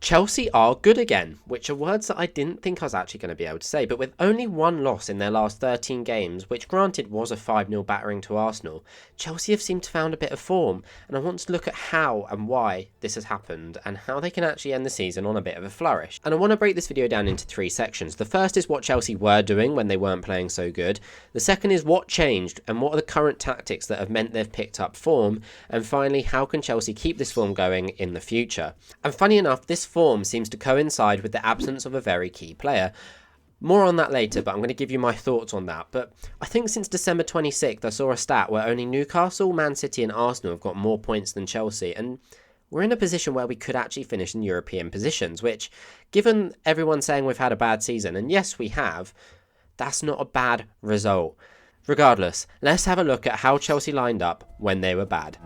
Chelsea are good again, which are words that I didn't think I was actually going to be able to say, but with only one loss in their last 13 games, which granted was a 5-0 battering to Arsenal, Chelsea have seemed to found a bit of form, and I want to look at how and why this has happened, and how they can actually end the season on a bit of a flourish. And I want to break this video down into 3 sections. The first is what Chelsea were doing when they weren't playing so good. The second is what changed, and what are the current tactics that have meant they've picked up form, and finally, how can Chelsea keep this form going in the future. And funny enough, this form seems to coincide with the absence of a very key player. More on that later, but I'm going to give you my thoughts on that. But I think since December 26th, I saw a stat where only Newcastle, Man City and Arsenal have got more points than Chelsea, and we're in a position where we could actually finish in European positions, which, given everyone saying we've had a bad season, and yes, we have, that's not a bad result. Regardless, let's have a look at how Chelsea lined up when they were bad.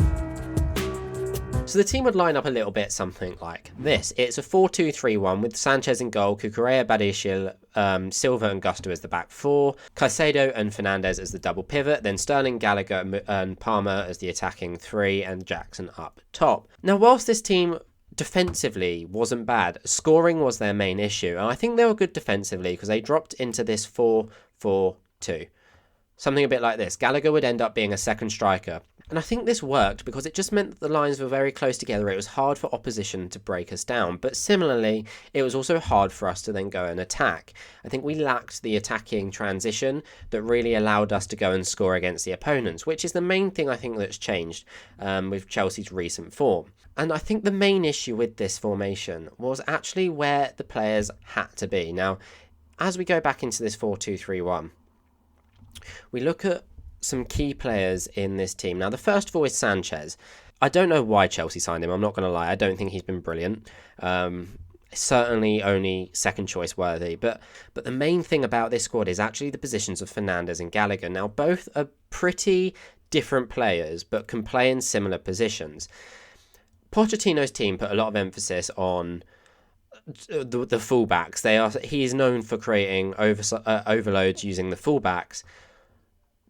So the team would line up a little bit something like this. It's a 4-2-3-1 with Sanchez in goal, Cucurella, Badiashile, Silva and Gusto as the back four, Caicedo and Fernandes as the double pivot, then Sterling, Gallagher and Palmer as the attacking three, and Jackson up top. Now, whilst this team defensively wasn't bad, scoring was their main issue, and I think they were good defensively because they dropped into this 4-4-2. Something a bit like this. Gallagher would end up being a second striker. And I think this worked because it just meant that the lines were very close together. It was hard for opposition to break us down. But similarly, it was also hard for us to then go and attack. I think we lacked the attacking transition that really allowed us to go and score against the opponents, which is the main thing I think that's changed with Chelsea's recent form. And I think the main issue with this formation was actually where the players had to be. Now, as we go back into this 4-2-3-1, we look at some key players in this team. Now, the first of all is Sanchez. I don't know why Chelsea signed him. I'm not going to lie. I don't think he's been brilliant. Certainly only second choice worthy. But the main thing about this squad is actually the positions of Fernandes and Gallagher. Now, both are pretty different players, but can play in similar positions. Pochettino's team put a lot of emphasis on the fullbacks. He is known for creating overloads using the fullbacks,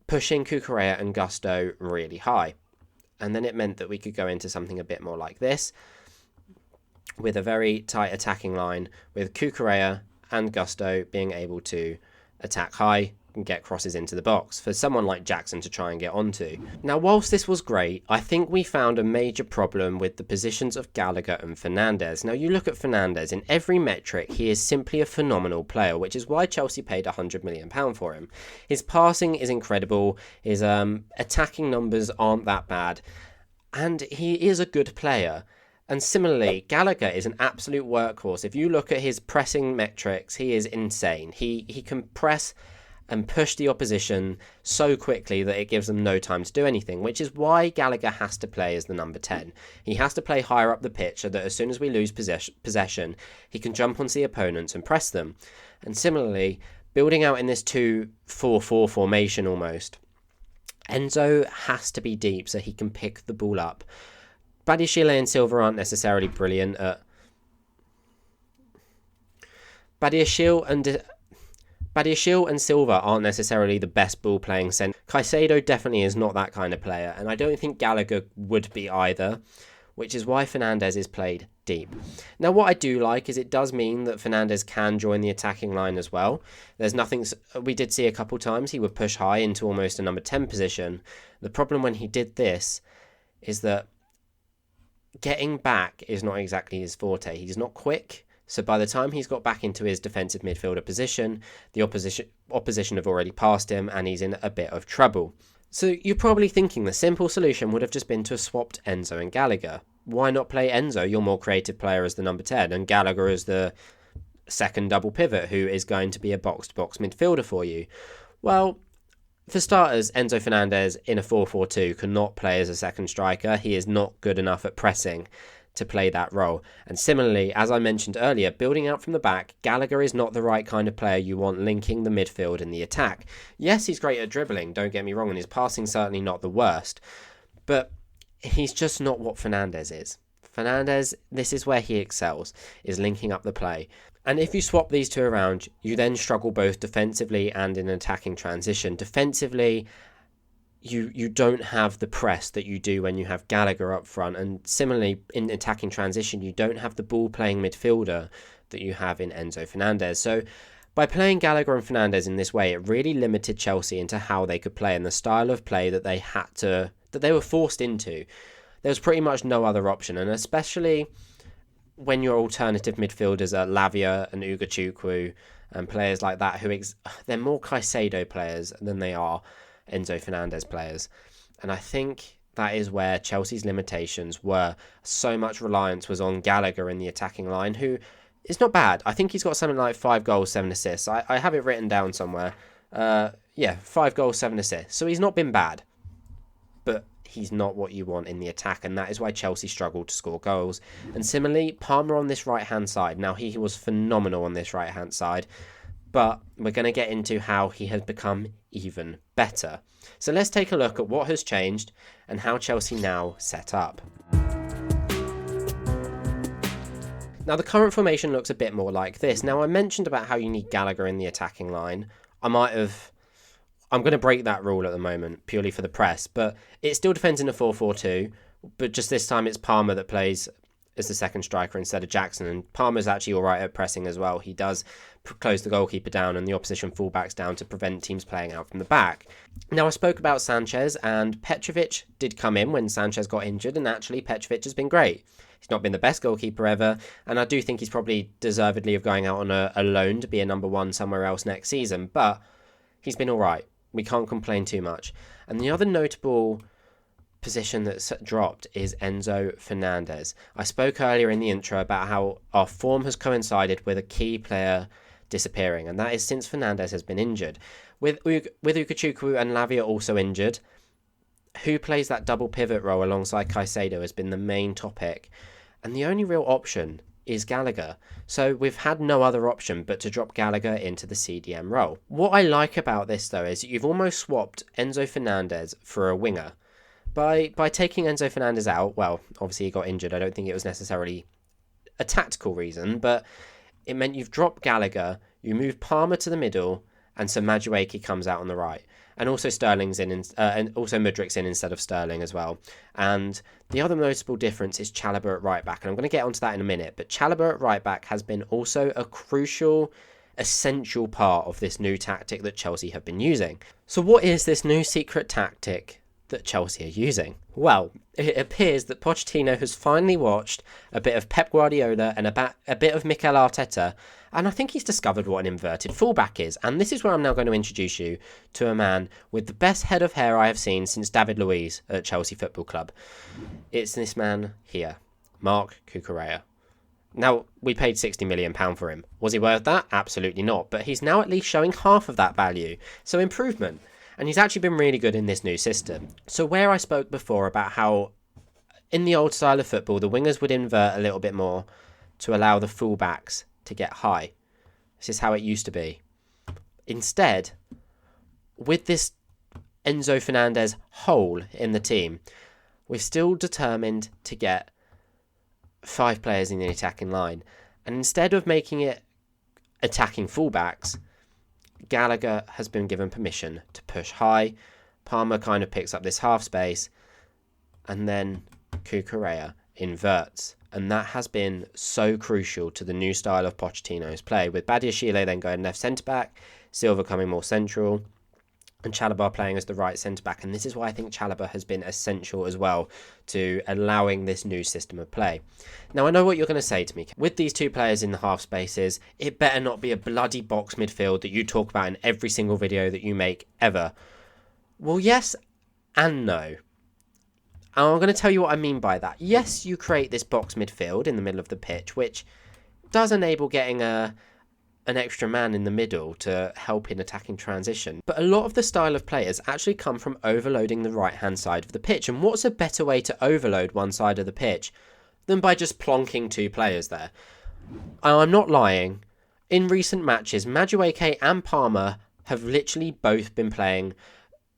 pushing Cucurella and Gusto really high. And then it meant that we could go into something a bit more like this, with a very tight attacking line, with Cucurella and Gusto being able to attack high and get crosses into the box for someone like Jackson to try and get onto. Now, whilst this was great, I think we found a major problem with the positions of Gallagher and Fernandes. Now, you look at Fernandes, in every metric, he is simply a phenomenal player, which is why Chelsea paid £100 million for him. His passing is incredible, his attacking numbers aren't that bad, and he is a good player. And similarly, Gallagher is an absolute workhorse. If you look at his pressing metrics, he is insane. He can press and push the opposition so quickly that it gives them no time to do anything, which is why Gallagher has to play as the number 10. He has to play higher up the pitch so that as soon as we lose possession, he can jump onto the opponents and press them. And similarly, building out in this 2-4-4 formation almost, Enzo has to be deep so he can pick the ball up. Badiashile and Silva aren't necessarily brilliant at... Badiashile and Silva aren't necessarily the best ball-playing centre. Caicedo definitely is not that kind of player, and I don't think Gallagher would be either, which is why Fernandes is played deep. Now, what I do like is it does mean that Fernandes can join the attacking line as well. There's nothing... We did see a couple times he would push high into almost a number 10 position. The problem when he did this is that getting back is not exactly his forte. He's not quick. So by the time he's got back into his defensive midfielder position, the opposition have already passed him and he's in a bit of trouble. So you're probably thinking the simple solution would have just been to have swapped Enzo and Gallagher. Why not play Enzo, your more creative player, as the number 10, and Gallagher as the second double pivot, who is going to be a box-to-box midfielder for you? Well, for starters, Enzo Fernandez in a 4-4-2 cannot play as a second striker. He is not good enough at pressing to play that role. And similarly, as I mentioned earlier, building out from the back, Gallagher is not the right kind of player you want linking the midfield and the attack. Yes, he's great at dribbling, don't get me wrong, and his passing's certainly not the worst, but he's just not what Fernandes is. Fernandes, this is where he excels, is linking up the play. And if you swap these two around, you then struggle both defensively and in attacking transition. Defensively, you don't have the press that you do when you have Gallagher up front, and similarly in attacking transition you don't have the ball playing midfielder that you have in Enzo Fernandez. So by playing Gallagher and Fernandez in this way, it really limited Chelsea into how they could play and the style of play that they were forced into. There was pretty much no other option, and especially when your alternative midfielders are Lavia and Ugachukwu and players like that, they're more Caicedo players than they are Enzo Fernandez players. And I think that is where Chelsea's limitations were. So much reliance was on Gallagher in the attacking line, who is not bad. I think he's got something like 5 goals, 7 assists. I have it written down somewhere. 5 goals, 7 assists. So he's not been bad. But he's not what you want in the attack, and that is why Chelsea struggled to score goals. And similarly, Palmer on this right-hand side. Now, he was phenomenal on this right-hand side, but we're going to get into how he has become even better. So let's take a look at what has changed and how Chelsea now set up. Now, the current formation looks a bit more like this. Now, I mentioned about how you need Gallagher in the attacking line. I'm going to break that rule at the moment, purely for the press, but it still defends in a 4-4-2, but just this time it's Palmer that plays as the second striker instead of Jackson, and Palmer's actually alright at pressing as well. He does close the goalkeeper down and the opposition fullbacks down to prevent teams playing out from the back. Now, I spoke about Sanchez, and Petrovic did come in when Sanchez got injured, and actually Petrovic has been great. He's not been the best goalkeeper ever, and I do think he's probably deservedly of going out on a loan to be a number one somewhere else next season, but he's been alright. We can't complain too much. And the other notable position that's dropped is Enzo Fernandez. I spoke earlier in the intro about how our form has coincided with a key player disappearing, and that is since Fernandez has been injured. With Ugachukwu and Lavia also injured, who plays that double pivot role alongside Caicedo has been the main topic, and the only real option is Gallagher. So we've had no other option but to drop Gallagher into the CDM role. What I like about this though is you've almost swapped Enzo Fernandez for a winger. By taking Enzo Fernandez out, well, obviously he got injured. I don't think it was necessarily a tactical reason, but it meant you've dropped Gallagher, you move Palmer to the middle, and so Madueke comes out on the right. And also Sterling's in, and also Mudrik's in instead of Sterling as well. And the other notable difference is Chalobah at right back, and I'm going to get onto that in a minute. But Chalobah at right back has been also a crucial, essential part of this new tactic that Chelsea have been using. So what is this new secret tactic that Chelsea are using? Well, it appears that Pochettino has finally watched a bit of Pep Guardiola and a bit of Mikel Arteta, and I think he's discovered what an inverted fullback is. And this is where I'm now going to introduce you to a man with the best head of hair I have seen since David Luiz at Chelsea Football Club. It's this man here, Marc Cucurella. Now, we paid £60 million for him. Was he worth that? Absolutely not. But he's now at least showing half of that value. So improvement. And he's actually been really good in this new system. So where I spoke before about how in the old style of football, the wingers would invert a little bit more to allow the fullbacks to get high. This is how it used to be. Instead, with this Enzo Fernandez hole in the team, we're still determined to get 5 players in the attacking line. And instead of making it attacking fullbacks, Gallagher has been given permission to push high. Palmer kind of picks up this half space, and then Cucurella inverts. And that has been so crucial to the new style of Pochettino's play, with Badiashile then going left centre-back, Silva coming more central, and Chalobah playing as the right centre-back. And this is why I think Chalobah has been essential as well to allowing this new system of play. Now, I know what you're going to say to me. With these 2 players in the half spaces, it better not be a bloody box midfield that you talk about in every single video that you make ever. Well, yes and no. And I'm going to tell you what I mean by that. Yes, you create this box midfield in the middle of the pitch, which does enable getting an extra man in the middle to help in attacking transition. But a lot of the style of players actually come from overloading the right-hand side of the pitch. And what's a better way to overload one side of the pitch than by just plonking 2 players there? I'm not lying. In recent matches, Madueke and Palmer have literally both been playing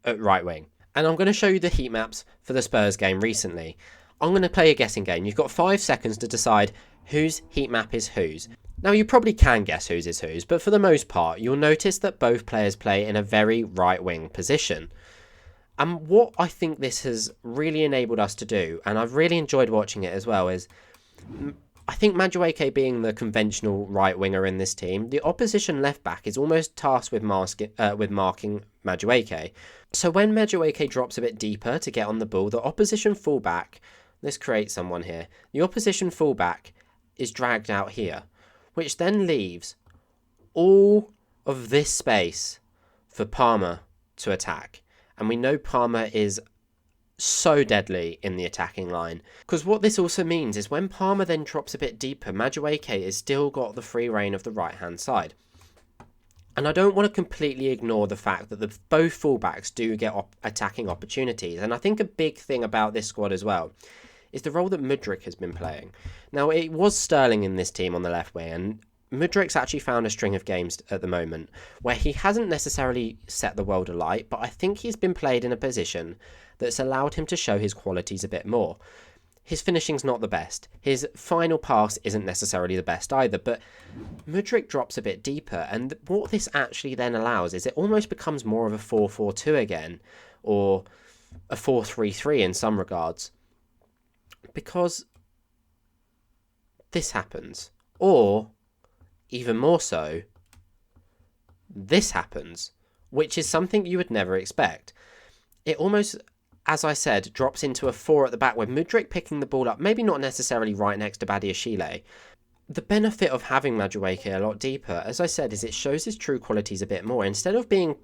at right wing. And I'm going to show you the heat maps for the Spurs game recently. I'm going to play a guessing game. You've got 5 seconds to decide whose heat map is whose. Now, you probably can guess whose is whose, but for the most part, you'll notice that both players play in a very right-wing position. And what I think this has really enabled us to do, and I've really enjoyed watching it as well, is I think Madueke being the conventional right winger in this team, the opposition left back is almost tasked with marking Madueke. So when Madueke drops a bit deeper to get on the ball, the opposition fullback, let's create someone here, the opposition fullback is dragged out here, which then leaves all of this space for Palmer to attack. And we know Palmer is so deadly in the attacking line, because what this also means is when Palmer then drops a bit deeper, Madueke has still got the free reign of the right hand side. And I don't want to completely ignore the fact that both fullbacks do get attacking opportunities, and I think a big thing about this squad as well is the role that Mudryk has been playing. Now, it was Sterling in this team on the left wing, and Mudryk's actually found a string of games at the moment where he hasn't necessarily set the world alight, but I think he's been played in a position that's allowed him to show his qualities a bit more. His finishing's not the best. His final pass isn't necessarily the best either, but Mudryk drops a bit deeper, and what this actually then allows is it almost becomes more of a 4-4-2 again, or a 4-3-3 in some regards, because this happens, or even more so, this happens, which is something you would never expect. It almost, as I said, drops into a 4 at the back with Mudryk picking the ball up, maybe not necessarily right next to Badiashile. The benefit of having Madueke a lot deeper, as I said, is it shows his true qualities a bit more. Instead of picking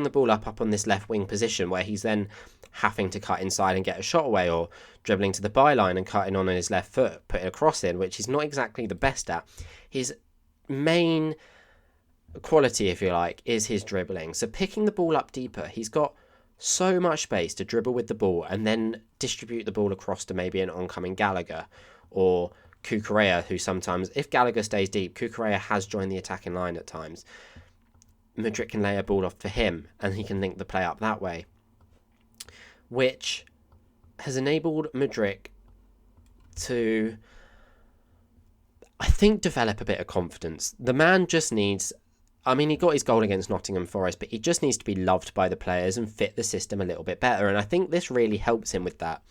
the ball up on this left wing position where he's then having to cut inside and get a shot away, or dribbling to the byline and cutting on his left foot, putting a cross in, which he's not exactly the best at. His main quality, if you like, is his dribbling. So picking the ball up deeper, he's got so much space to dribble with the ball and then distribute the ball across to maybe an oncoming Gallagher or Cucurella, who sometimes, if Gallagher stays deep, Cucurella has joined the attacking line at times. Mudryk can lay a ball off for him and he can link the play up that way, which has enabled Mudryk to, I think, develop a bit of confidence. The man just needs, I mean, he got his goal against Nottingham Forest, but he just needs to be loved by the players and fit the system a little bit better, and I think this really helps him with that.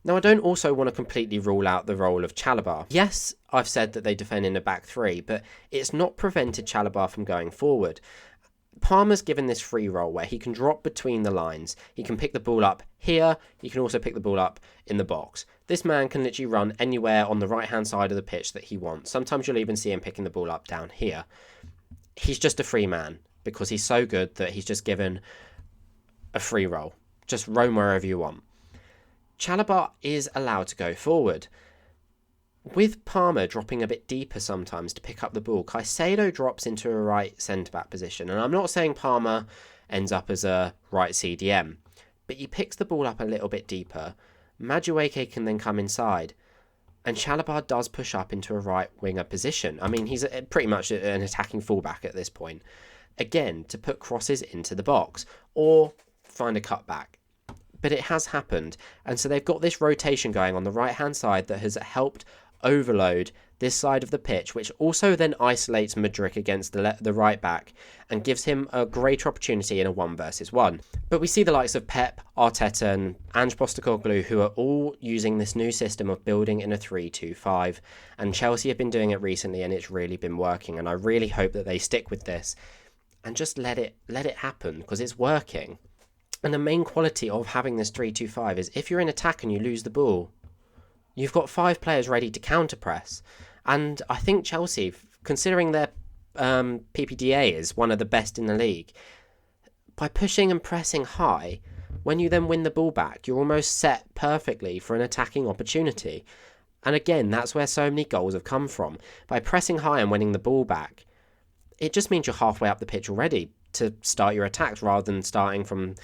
Now, I don't also want to completely rule out the role of Chalobah. Yes, I've said that they defend in a back three, but it's not prevented Chalobah from going forward. Palmer's given this free role where he can drop between the lines. He can pick the ball up here. He can also pick the ball up in the box. This man can literally run anywhere on the right-hand side of the pitch that he wants. Sometimes you'll even see him picking the ball up down here. He's just a free man because he's so good that he's just given a free role. Just roam wherever you want. Chalobah is allowed to go forward. With Palmer dropping a bit deeper sometimes to pick up the ball, Caicedo drops into a right centre-back position. And I'm not saying Palmer ends up as a right CDM, but he picks the ball up a little bit deeper. Madueke can then come inside, and Chalobah does push up into a right winger position. I mean, he's pretty much an attacking fullback at this point. Again, to put crosses into the box, or find a cutback. But it has happened, and so they've got this rotation going on the right-hand side that has helped overload this side of the pitch, which also then isolates Mudryk against the right back and gives him a greater opportunity in a 1-versus-1. But we see the likes of Pep, Arteta and Ange Postecoglou, who are all using this new system of building in a 3-2-5, and Chelsea have been doing it recently and it's really been working, and I really hope that they stick with this and just let it happen because it's working. And the main quality of having this 3-2-5 is if you're in attack and you lose the ball, you've got 5 players ready to counter-press. And I think Chelsea, considering their PPDA is one of the best in the league, by pushing and pressing high, when you then win the ball back, you're almost set perfectly for an attacking opportunity. And again, that's where so many goals have come from. By pressing high and winning the ball back, it just means you're halfway up the pitch already to start your attacks rather than starting from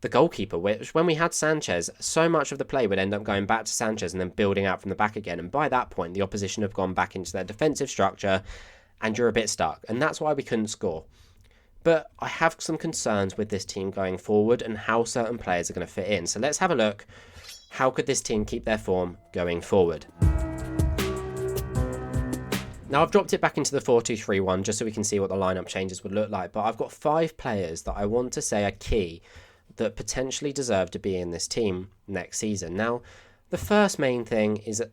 the goalkeeper, which when we had Sanchez, so much of the play would end up going back to Sanchez and then building out from the back again. And by that point, the opposition have gone back into their defensive structure and you're a bit stuck. And that's why we couldn't score. But I have some concerns with this team going forward and how certain players are going to fit in. So let's have a look. How could this team keep their form going forward? Now, I've dropped it back into the 4-2-3-1 just so we can see what the lineup changes would look like. But I've got 5 players that I want to say are key that potentially deserve to be in this team next season. Now, the first main thing is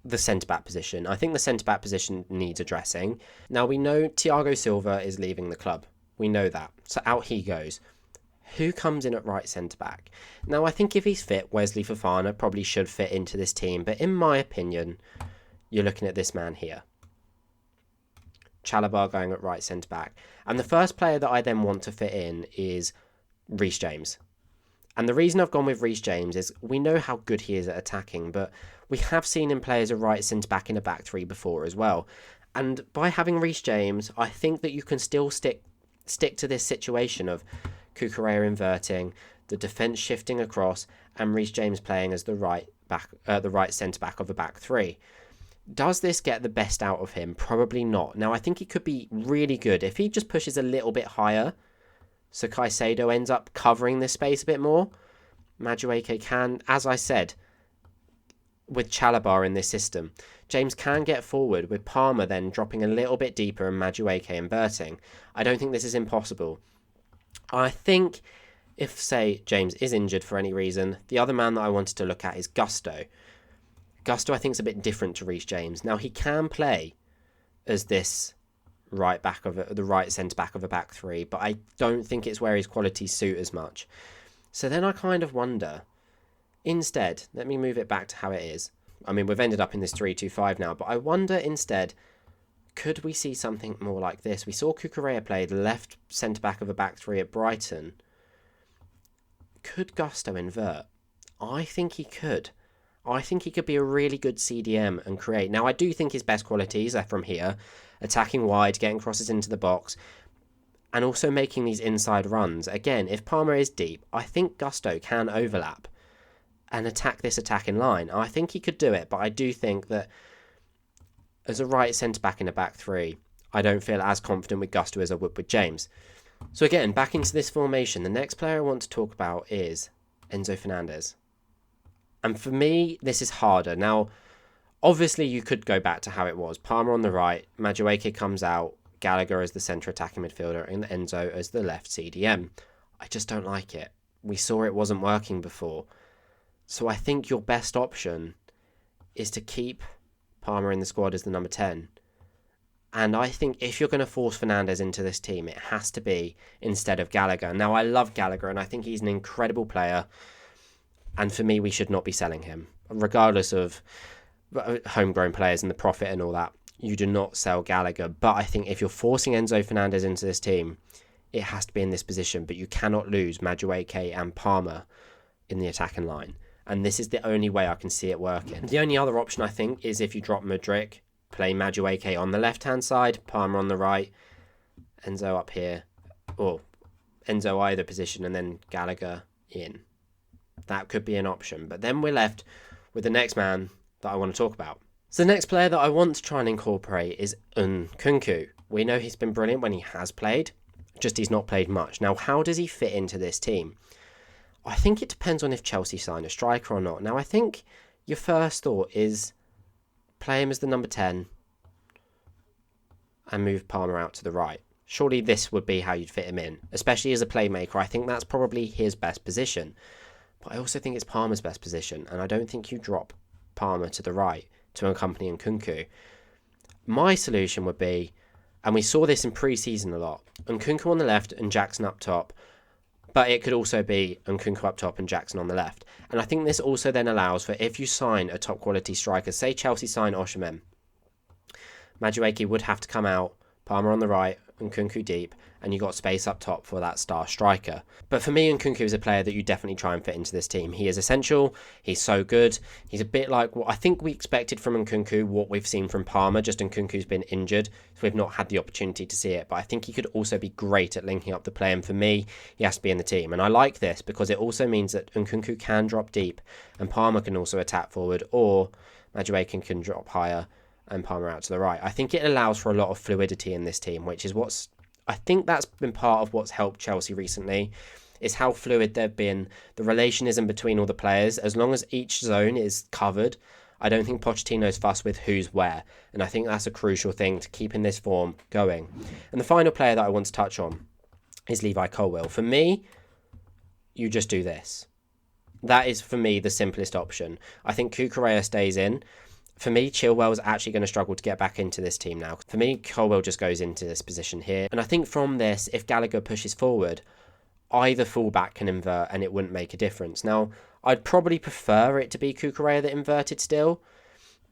the centre-back position. I think the centre-back position needs addressing. Now, we know Thiago Silva is leaving the club. We know that. So out he goes. Who comes in at right centre-back? Now, I think if he's fit, Wesley Fofana probably should fit into this team. But in my opinion, you're looking at this man here. Chalobah going at right centre-back. And the first player that I then want to fit in is Reece James. And the reason I've gone with Reece James is we know how good he is at attacking, but we have seen him play as a right centre-back in a back three before as well. And by having Reece James, I think that you can still stick to this situation of Cucurella inverting, the defence shifting across, and Reece James playing as the right centre-back of a back three. Does this get the best out of him? Probably not. Now, I think he could be really good if he just pushes a little bit higher, so Caicedo ends up covering this space a bit more. Madueke can, as I said, with Chalobah in this system, James can get forward with Palmer then dropping a little bit deeper and Madueke inverting. I don't think this is impossible. I think if, say, James is injured for any reason, the other man that I wanted to look at is Gusto. Gusto, I think, is a bit different to Reece James. Now, he can play as this the right centre-back of a back three, but I don't think it's where his qualities suit as much. So then I kind of wonder, instead, let me move it back to how it is. I mean, we've ended up in this 3-2-5 now, but I wonder instead, could we see something more like this? We saw Cucurella play the left centre-back of a back three at Brighton. Could Gusto invert? I think he could. I think he could be a really good CDM and create. Now, I do think his best qualities are from here, attacking wide, getting crosses into the box, and also making these inside runs. Again, if Palmer is deep, I think Gusto can overlap and attack this attacking line. I think he could do it, but I do think that as a right centre-back in a back three, I don't feel as confident with Gusto as I would with James. So again, back into this formation, the next player I want to talk about is Enzo Fernandez. And for me, this is harder. Now, obviously, you could go back to how it was. Palmer on the right, Madueke comes out, Gallagher as the centre attacking midfielder, and Enzo as the left CDM. I just don't like it. We saw it wasn't working before. So I think your best option is to keep Palmer in the squad as the number 10. And I think if you're going to force Fernandez into this team, it has to be instead of Gallagher. Now, I love Gallagher, and I think he's an incredible player. And for me, we should not be selling him. Regardless of homegrown players and the profit and all that, you do not sell Gallagher. But I think if you're forcing Enzo Fernandez into this team, it has to be in this position. But you cannot lose Madueke and Palmer in the attacking line. And this is the only way I can see it working. The only other option, I think, is if you drop Mudryk, play Madueke on the left-hand side, Palmer on the right, Enzo up here, or Enzo either position, and then Gallagher in. That could be an option. But then we're left with the next man that I want to talk about. So the next player that I want to try and incorporate is Nkunku. We know he's been brilliant when he has played, just he's not played much. Now, how does he fit into this team? I think it depends on if Chelsea sign a striker or not. Now, I think your first thought is play him as the number 10 and move Palmer out to the right. Surely this would be how you'd fit him in, especially as a playmaker. I think that's probably his best position. But I also think it's Palmer's best position, and I don't think you drop Palmer to the right to accompany Nkunku. My solution would be, and we saw this in pre-season a lot, Nkunku on the left and Jackson up top, but it could also be Nkunku up top and Jackson on the left. And I think this also then allows for, if you sign a top quality striker, say Chelsea sign Osimhen, Madueke would have to come out, Palmer on the right, Nkunku deep, and you got space up top for that star striker. But for me, Nkunku is a player that you definitely try and fit into this team. He is essential. He's so good. He's a bit like what I think we expected from Nkunku, what we've seen from Palmer. Just Nkunku's been injured, so we've not had the opportunity to see it. But I think he could also be great at linking up the play. And for me, he has to be in the team. And I like this because it also means that Nkunku can drop deep and Palmer can also attack forward, or Madueke can drop higher and Palmer out to the right. I think it allows for a lot of fluidity in this team, which is I think that's been part of what's helped Chelsea recently, is how fluid they've been. The relationism between all the players, as long as each zone is covered, I don't think Pochettino's fussed with who's where. And I think that's a crucial thing to keeping this form going. And the final player that I want to touch on is Levi Colwill. For me, you just do this. That is, for me, the simplest option. I think Cucurella stays in. For me, Chilwell's actually going to struggle to get back into this team now. For me, Colwill just goes into this position here. And I think from this, if Gallagher pushes forward, either fullback can invert and it wouldn't make a difference. Now, I'd probably prefer it to be Cucurella that inverted still.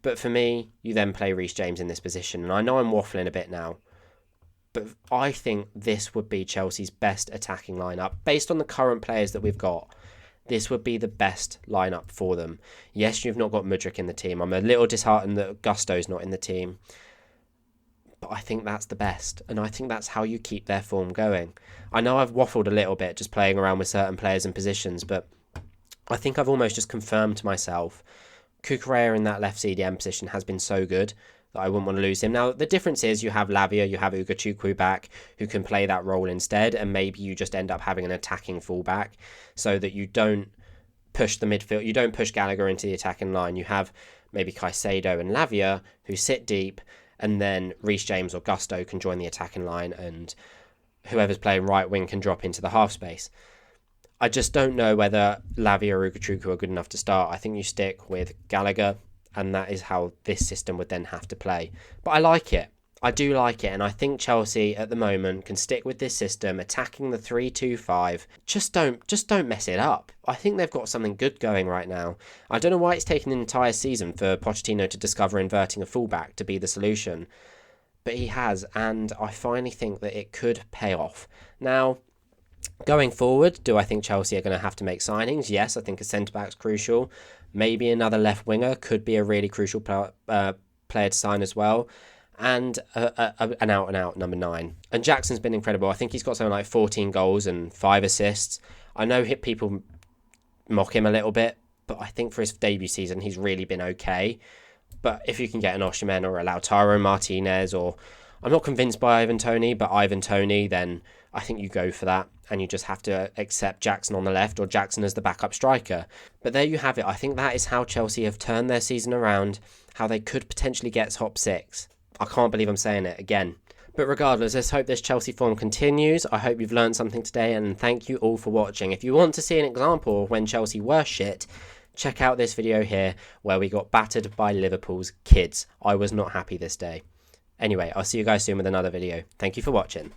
But for me, you then play Reece James in this position. And I know I'm waffling a bit now, but I think this would be Chelsea's best attacking lineup. Based on the current players that we've got, this would be the best lineup for them. Yes, you've not got Mudryk in the team. I'm a little disheartened that Gusto's not in the team. But I think that's the best. And I think that's how you keep their form going. I know I've waffled a little bit just playing around with certain players and positions, but I think I've almost just confirmed to myself Cucurella in that left CDM position has been so good that I wouldn't want to lose him. Now, the difference is you have Lavia, you have Ugochukwu back, who can play that role instead, and maybe you just end up having an attacking fullback so that you don't push the midfield, you don't push Gallagher into the attacking line. You have maybe Caicedo and Lavia, who sit deep, and then Reece James or Gusto can join the attacking line, and whoever's playing right wing can drop into the half space. I just don't know whether Lavia or Ugochukwu are good enough to start. I think you stick with Gallagher, and that is how this system would then have to play. But I like it. I do like it, and I think Chelsea at the moment can stick with this system, attacking the 3-2-5. Just don't mess it up. I think they've got something good going right now. I don't know why it's taken an entire season for Pochettino to discover inverting a fullback to be the solution, but he has, and I finally think that it could pay off. Now, going forward, do I think Chelsea are going to have to make signings? Yes, I think a centre-back's crucial. Maybe another left winger could be a really crucial player to sign as well. And an out-and-out number 9. And Jackson's been incredible. I think he's got something like 14 goals and 5 assists. I know people mock him a little bit, but I think for his debut season, he's really been okay. But if you can get an Osimhen or a Lautaro Martinez, or I'm not convinced by Ivan Toney, but Ivan Toney, then I think you go for that. And you just have to accept Jackson on the left or Jackson as the backup striker. But there you have it. I think that is how Chelsea have turned their season around, how they could potentially get top 6. I can't believe I'm saying it again. But regardless, let's hope this Chelsea form continues. I hope you've learned something today, and thank you all for watching. If you want to see an example of when Chelsea were shit, check out this video here where we got battered by Liverpool's kids. I was not happy this day. Anyway, I'll see you guys soon with another video. Thank you for watching.